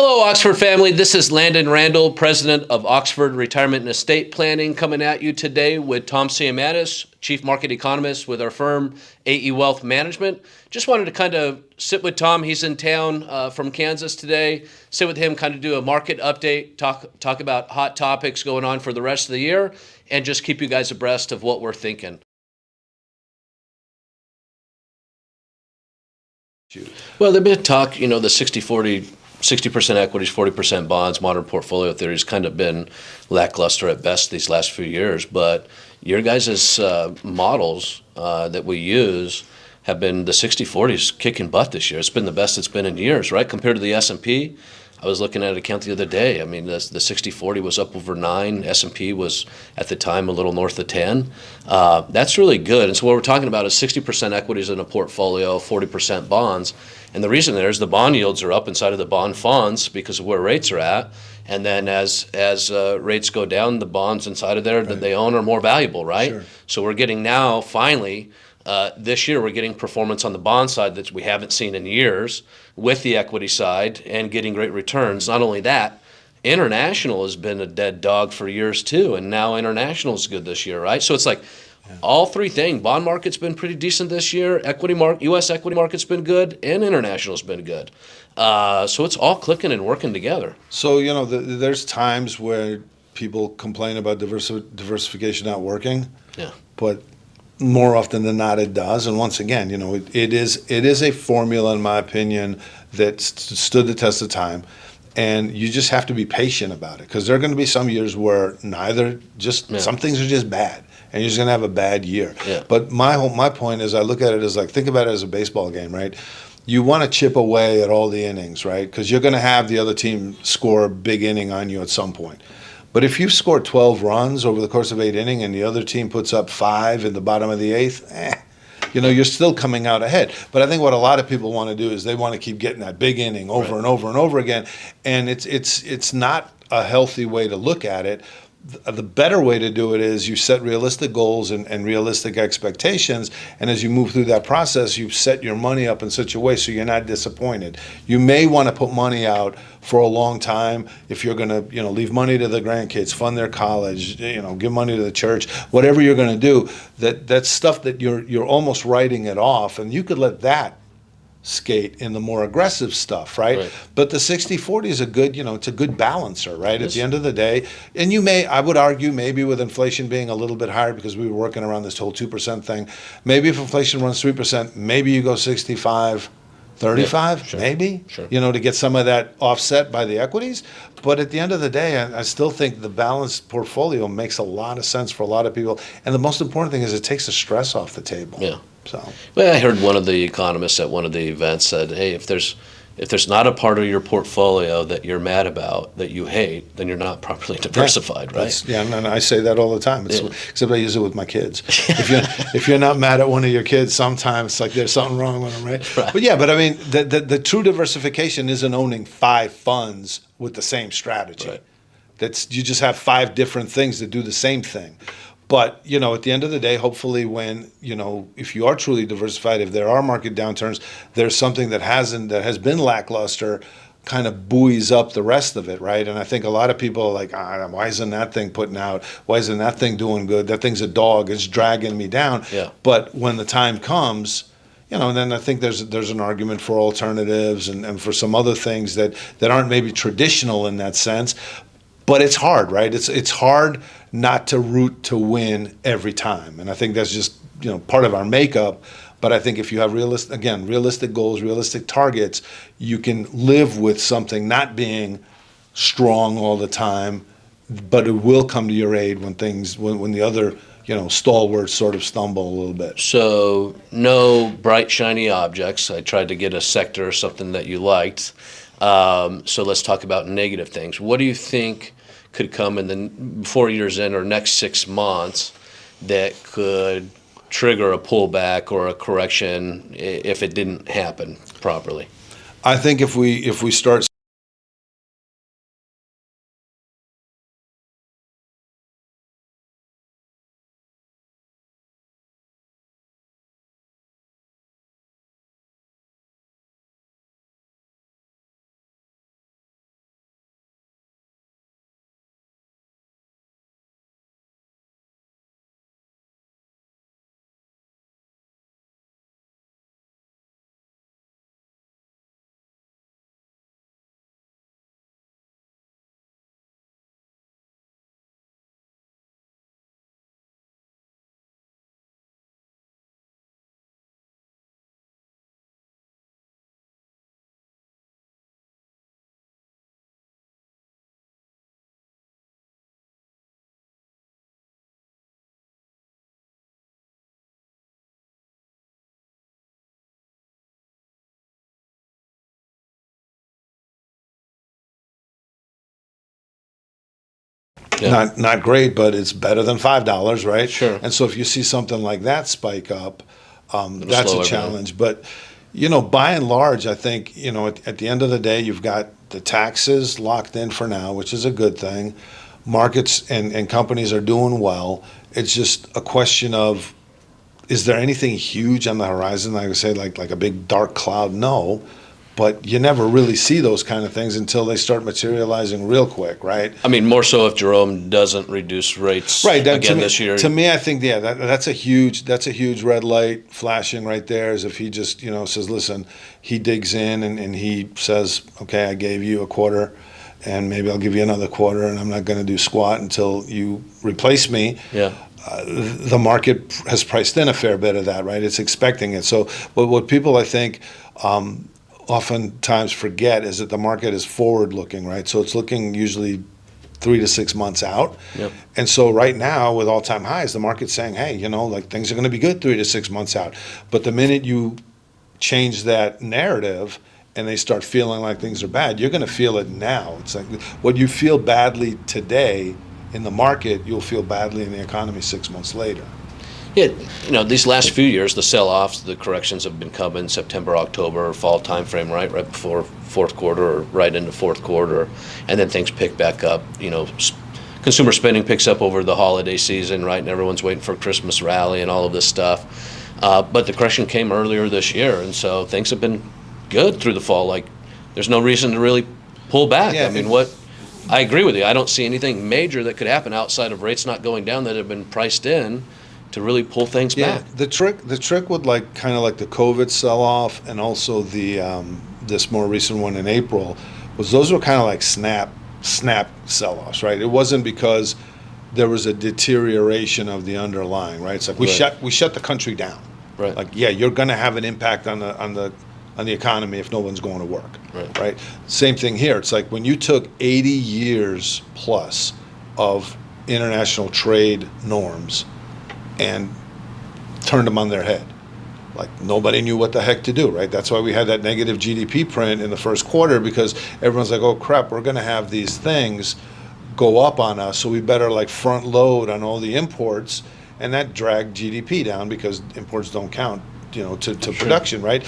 Hello, Oxford family. This is Landon Randall, president of Oxford Retirement and Estate Planning, coming at you today with Tom Siamatis, chief market economist with our firm, AE Wealth Management. Just wanted to kind of sit with Tom. He's in town from Kansas today. Sit with him, kind of do a market update, talk about hot topics going on for the rest of the year, and just keep you guys abreast of what we're thinking. Well, there's been talk, the 60-40, 60% equities, 40% bonds, modern portfolio theory has kind of been lackluster at best these last few years. But your guys' models that we use have been the 60-40s kicking butt this year. It's been the best it's been in years, right? Compared to the S&P. I was looking at a count the other day. I mean, the 60-40 was up over 9. S&P was, at the time, a little north of 10. That's really good. And so what we're talking about is 60% equities in a portfolio, 40% bonds. And the reason there is the bond yields are up inside of the bond funds because of where rates are at. And then as rates go down, the bonds inside of there that they own are more valuable, right? Sure. So we're getting now, finally, this year we're getting performance on the bond side that we haven't seen in years with the equity side and getting great returns. Not only that, international has been a dead dog for years too, and now international is good this year, right? So it's like all three things. Bond market's been pretty decent this year. U.S. equity market's been good, and international's been good. So it's all clicking and working together. So, there's times where people complain about diversification not working, Yeah. but more often than not it does. And once again, it is a formula, in my opinion, that stood the test of time. And you just have to be patient about it, because there are going to be some years where some things are just bad, and you're just going to have a bad year. Yeah. But my point is, I look at it as think about it as a baseball game, right? You want to chip away at all the innings, right? Because you're going to have the other team score a big inning on you at some point. But if you've scored 12 runs over the course of 8 innings and the other team puts up 5 in the bottom of the 8th, you're still coming out ahead. But I think what a lot of people want to do is they want to keep getting that big inning over and over and over again, and it's not a healthy way to look at it. The better way to do it is you set realistic goals and realistic expectations, and as you move through that process, you set your money up in such a way so you're not disappointed. You may want to put money out for a long time if you're going to, leave money to the grandkids, fund their college, give money to the church, whatever you're going to do. That's stuff that you're almost writing it off, and you could let that skate in the more aggressive stuff, right? But the 60-40 is it's a good balancer, right? At the end of the day, and I would argue, maybe with inflation being a little bit higher, because we were working around this whole 2% thing, maybe if inflation runs 3%, maybe you go 65, 35, Yeah, sure. maybe, Sure. to get some of that offset by the equities. But at the end of the day, I still think the balanced portfolio makes a lot of sense for a lot of people. And the most important thing is it takes the stress off the table. Yeah. So, Well, I heard one of the economists at one of the events said, "Hey, if there's not a part of your portfolio that you're mad about, that you hate, then you're not properly diversified, right?" And I say that all the time. Yeah. Except I use it with my kids. If you're not mad at one of your kids, sometimes it's like there's something wrong with them, right? Right. But I mean, the true diversification isn't owning 5 funds with the same strategy. Right. You just have 5 different things that do the same thing. But, at the end of the day, hopefully if you are truly diversified, if there are market downturns, there's something that has been lackluster, kind of buoys up the rest of it, right? And I think a lot of people are like, why isn't that thing putting out? Why isn't that thing doing good? That thing's a dog. It's dragging me down. Yeah. But when the time comes, then I think there's an argument for alternatives and for some other things that aren't maybe traditional in that sense. But it's hard, right? It's hard not to root to win every time, and I think that's just part of our makeup. But I think if you have realistic goals, realistic targets, you can live with something not being strong all the time, but it will come to your aid when the other stalwarts sort of stumble a little bit. So no bright, shiny objects. I tried to get a sector or something that you liked. So let's talk about negative things. What do you think could come in the 4 years in or next 6 months that could trigger a pullback or a correction if it didn't happen properly? I think if we start Yeah. Not great, but it's better than $5, right? Sure. And so if you see something like that spike up, that's slow a everything. challenge. But by and large, I think at the end of the day, you've got the taxes locked in for now, which is a good thing. Markets and companies are doing well. It's just a question of, is there anything huge on the horizon? Like I say, like a big dark cloud? No. But you never really see those kind of things until they start materializing real quick, right? I mean, more so if Jerome doesn't reduce rates again this year. To me, I think that's a huge red light flashing right there. Is if he just says, listen, he digs in and he says, okay, I gave you a quarter, and maybe I'll give you another quarter, and I'm not going to do squat until you replace me. Yeah. The market has priced in a fair bit of that, right? It's expecting it. So, what people I think oftentimes forget is that the market is forward-looking, right? So it's looking usually 3 to 6 months out. Yep. And so right now, with all-time highs, the market's saying, hey, things are going to be good 3 to 6 months out. But the minute you change that narrative and they start feeling like things are bad, you're going to feel it now. It's like what you feel badly today in the market, you'll feel badly in the economy 6 months later. Yeah, these last few years, the sell-offs, the corrections have been coming September, October, fall timeframe, right before fourth quarter or right into fourth quarter, and then things pick back up. Consumer spending picks up over the holiday season, right, and everyone's waiting for Christmas rally and all of this stuff. But the correction came earlier this year, and so things have been good through the fall. Like, there's no reason to really pull back. Yeah, I mean, I agree with you. I don't see anything major that could happen outside of rates not going down that have been priced in to really pull things back. The trick with kind of like the COVID sell-off and also the this more recent one in April was those were kind of like snap sell-offs, right? It wasn't because there was a deterioration of the underlying, right? It's like we shut the country down. Right. Like, yeah, you're going to have an impact on the economy if no one's going to work. Right. Same thing here. It's like when you took 80 years plus of international trade norms and turned them on their head. Like, nobody knew what the heck to do, right? That's why we had that negative GDP print in the first quarter, because everyone's like, oh crap, we're going to have these things go up on us, so we better like front load on all the imports, and that dragged GDP down because imports don't count, to production, right?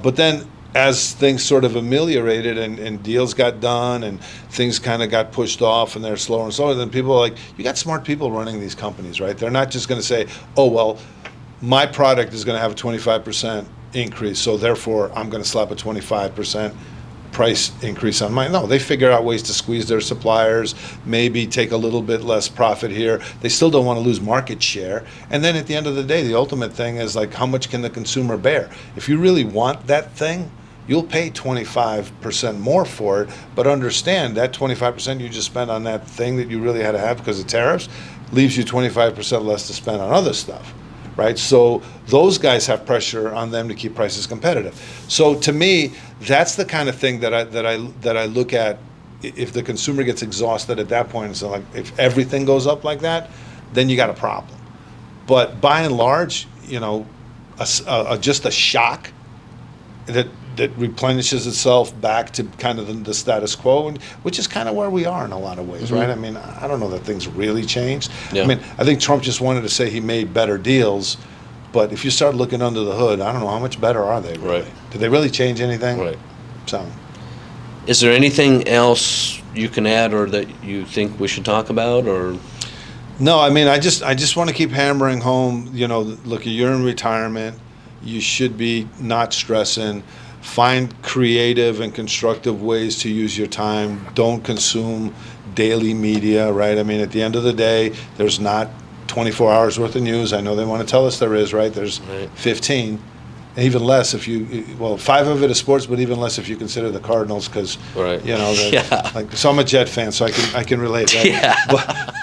But then as things sort of ameliorated and deals got done and things kind of got pushed off and they're slower and slower, then people are like, you got smart people running these companies, right? They're not just going to say, oh, well, my product is going to have a 25% increase, so therefore I'm going to slap a 25% price increase on mine. No, they figure out ways to squeeze their suppliers, maybe take a little bit less profit here. They still don't want to lose market share. And then at the end of the day, the ultimate thing is like, how much can the consumer bear? If you really want that thing, you'll pay 25% more for it, but understand that 25% you just spent on that thing that you really had to have because of tariffs leaves you 25% less to spend on other stuff, right? So those guys have pressure on them to keep prices competitive. So to me, that's the kind of thing that I look at. If the consumer gets exhausted at that point, so like if everything goes up like that, then you got a problem. But by and large, just a shock that replenishes itself back to kind of the status quo, which is kind of where we are in a lot of ways, right? I mean, I don't know that things really changed. Yeah. I mean, I think Trump just wanted to say he made better deals, but if you start looking under the hood, I don't know how much better are they really? Right. Did they really change anything? Right. So, is there anything else you can add or that you think we should talk about, or? No, I mean, I just want to keep hammering home, look, you're in retirement, you should be not stressing. Find creative and constructive ways to use your time. Don't consume daily media, right? I mean, at the end of the day, there's not 24 hours worth of news. I know they want to tell us there is, right? There's 15. And even less if 5 of it is sports, but even less if you consider the Cardinals, because so I'm a Jet fan, so I can relate, right? Yeah.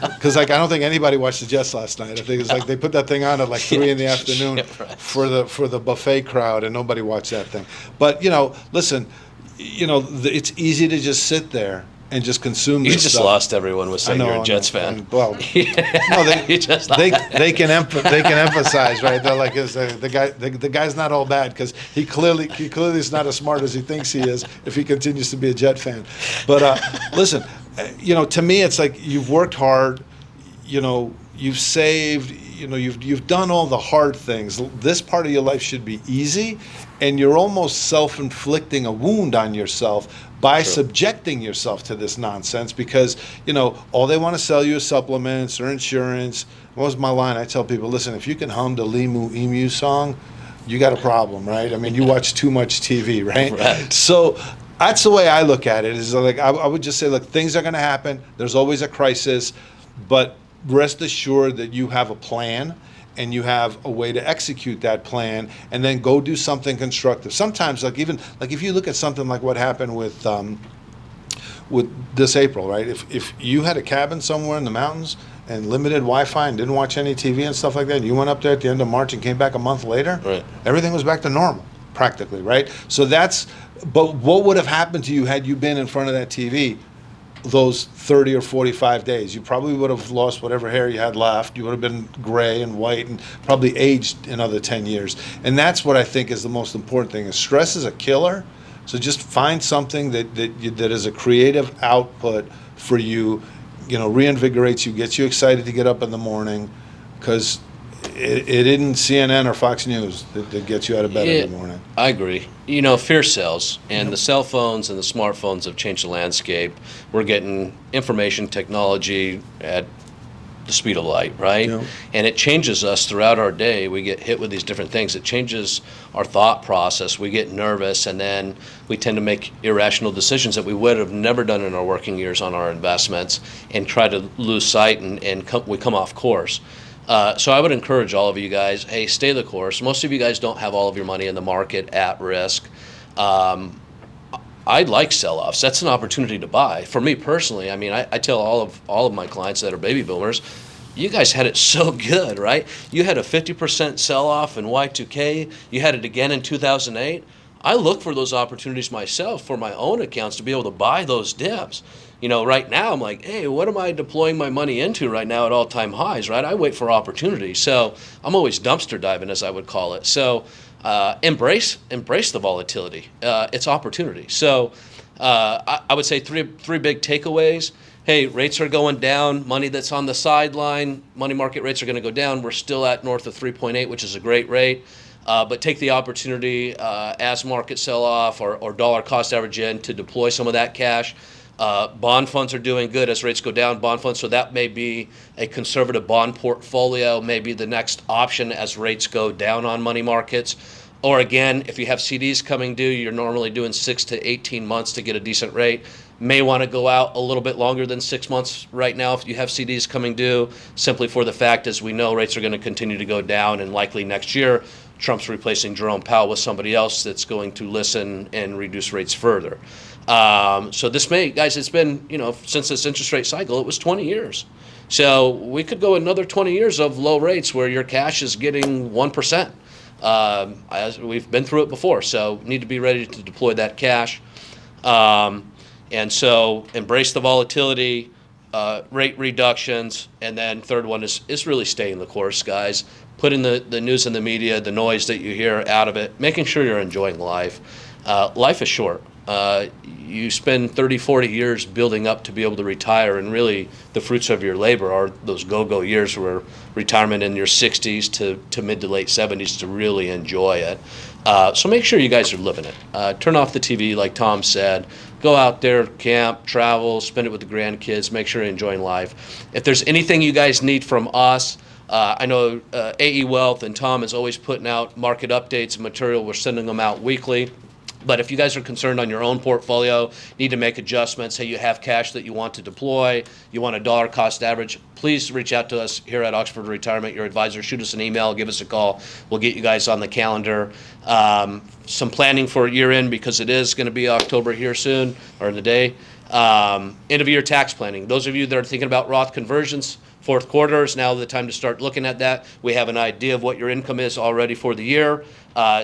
Because I don't think anybody watched the Jets last night. I think it's like they put that thing on at like 3 in the afternoon for the buffet crowd, and nobody watched that thing. But listen, it's easy to just sit there and just consume. You this just stuff. lost everyone with saying you're a Jets fan. Well, no, they can emphasize, right? They're like, the guy's not all bad because he clearly is not as smart as he thinks he is if he continues to be a Jet fan. But listen, to me, it's like you've worked hard, you've saved, you've done all the hard things. This part of your life should be easy, and you're almost self-inflicting a wound on yourself by subjecting yourself to this nonsense because, all they want to sell you is supplements or insurance. What was my line? I tell people, listen, if you can hum the Limu Emu song, you got a problem, right? I mean, you watch too much TV, right? Right. So that's the way I look at it. Is like I would just say, look, things are going to happen. There's always a crisis, but rest assured that you have a plan and you have a way to execute that plan, and then go do something constructive. Sometimes, like if you look at something like what happened with this April, right? If you had a cabin somewhere in the mountains and limited Wi-Fi and didn't watch any TV and stuff like that, and you went up there at the end of March and came back a month later, Right. everything was back to normal, practically, right? So but what would have happened to you had you been in front of that TV those 30 or 45 days? You probably would have lost whatever hair you had left. You would have been gray and white and probably aged another 10 years. And that's what I think is the most important thing. Is stress is a killer. So just find something that is a creative output for you, reinvigorates you, gets you excited to get up in the morning, because it isn't CNN or Fox News that gets you out of bed every morning. I agree. Fear sells, and the cell phones and the smartphones have changed the landscape. We're getting information technology at the speed of light, right? Yeah. And it changes us throughout our day. We get hit with these different things. It changes our thought process. We get nervous, and then we tend to make irrational decisions that we would have never done in our working years on our investments, and try to lose sight, and we come off course. So I would encourage all of you guys, hey, stay the course. Most of you guys don't have all of your money in the market at risk. I like sell-offs. That's an opportunity to buy. For me personally, I mean, I tell all of my clients that are baby boomers, you guys had it so good, right? You had a 50% sell-off in Y2K. You had it again in 2008. I look for those opportunities myself for my own accounts to be able to buy those dips. Right now I'm like, hey, what am I deploying my money into right now at all-time highs, right? I wait for opportunities. So I'm always dumpster diving, as I would call it. So embrace the volatility. It's opportunity. So I would say three big takeaways. Hey, rates are going down. Money that's on the sideline, money market rates are going to go down. We're still at north of 3.8, which is a great rate. But take the opportunity as market sell off or dollar cost average in to deploy some of that cash. Bond funds are doing good as rates go down. Bond funds, so that may be a conservative bond portfolio, maybe the next option as rates go down on money markets. Or again, if you have CDs coming due, you're normally doing 6 to 18 months to get a decent rate. May want to go out a little bit longer than 6 months right now if you have CDs coming due, simply for the fact, as we know, rates are going to continue to go down, and likely next year Trump's replacing Jerome Powell with somebody else that's going to listen and reduce rates further. So this guys, it's been, since this interest rate cycle, it was 20 years. So we could go another 20 years of low rates where your cash is getting 1%. As we've been through it before, so need to be ready to deploy that cash. And so embrace the volatility, rate reductions, and then third one is really staying the course, guys. Putting the news and the media, the noise that you hear out of it, making sure you're enjoying life. Life is short. You spend 30, 40 years building up to be able to retire, and really the fruits of your labor are those go-go years where retirement in your 60s to mid to late 70s to really enjoy it. So make sure you guys are living it. Turn off the TV, like Tom said. Go out there, camp, travel, spend it with the grandkids. Make sure you're enjoying life. If there's anything you guys need from us, I know AE Wealth and Tom is always putting out market updates and material. We're sending them out weekly. But if you guys are concerned on your own portfolio, need to make adjustments, say you have cash that you want to deploy, you want a dollar cost average, please reach out to us here at Oxford Retirement, your advisor. Shoot us an email, give us a call. We'll get you guys on the calendar. Some planning for year end, because it is going to be October here soon, or in the day. End of year tax planning. Those of you that are thinking about Roth conversions, fourth quarter is now the time to start looking at that. We have an idea of what your income is already for the year,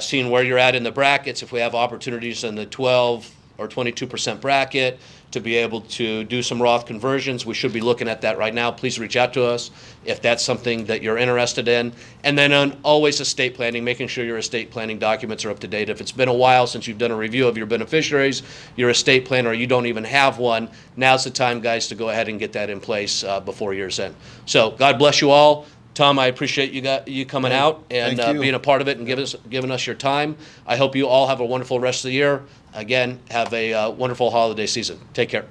seeing where you're at in the brackets. If we have opportunities in the 12 or 22% bracket, to be able to do some Roth conversions. We should be looking at that right now. Please reach out to us if that's something that you're interested in. And then on always estate planning, making sure your estate planning documents are up to date. If it's been a while since you've done a review of your beneficiaries, your estate plan, or you don't even have one, now's the time, guys, to go ahead and get that in place before year's end. So God bless you all. Tom, I appreciate you coming out and Thank you. being a part of it and giving us your time. I hope you all have a wonderful rest of the year. Again, have a wonderful holiday season. Take care.